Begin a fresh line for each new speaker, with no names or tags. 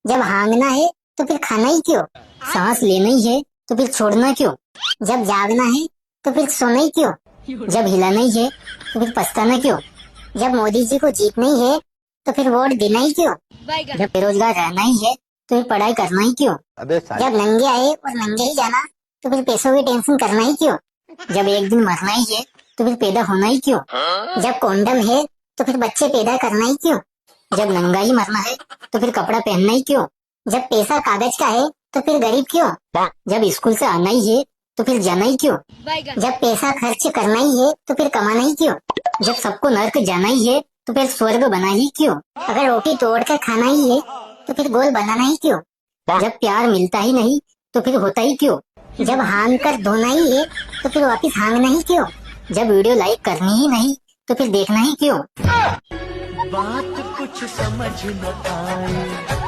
जब हांगना है तो फिर खाना ही क्यों? सांस लेना ही है तो फिर छोड़ना क्यों? जब जागना है तो फिर सोना ही क्यों? जब हिलाना ही है तो फिर पछताना क्यों? जब मोदी जी को जीतना ही है तो फिर वोट देना ही क्यों? जब बेरोजगार रहना ही है तो फिर पढ़ाई करना ही क्यों?
अबे साले।
जब नंगे आए और नंगे ही जाना तो फिर पैसों की टेंशन करना ही क्यों? जब एक दिन मरना ही है तो फिर पैदा होना ही क्यों? जब कॉन्डम है तो फिर बच्चे पैदा करना ही क्यों? जब नंगा ही मरना है तो फिर कपड़ा पहनना ही क्यों? जब पैसा कागज का है तो फिर गरीब क्यों? जब स्कूल से आना ही है तो फिर जाना ही क्यों? जब पैसा खर्च करना ही है तो फिर कमाना ही क्यों? जब सबको नर्क जाना ही है तो फिर स्वर्ग बना ही क्यों? अगर रोटी तोड़ कर खाना ही है तो फिर गोल बनाना ही क्यों? जब प्यार मिलता ही नहीं तो फिर होता ही क्यों? जब हांग कर धोना ही है तो फिर वापिस हांगना ही क्यों? जब वीडियो लाइक करनी ही नहीं तो फिर देखना ही क्यों?
बात कुछ समझ न आए।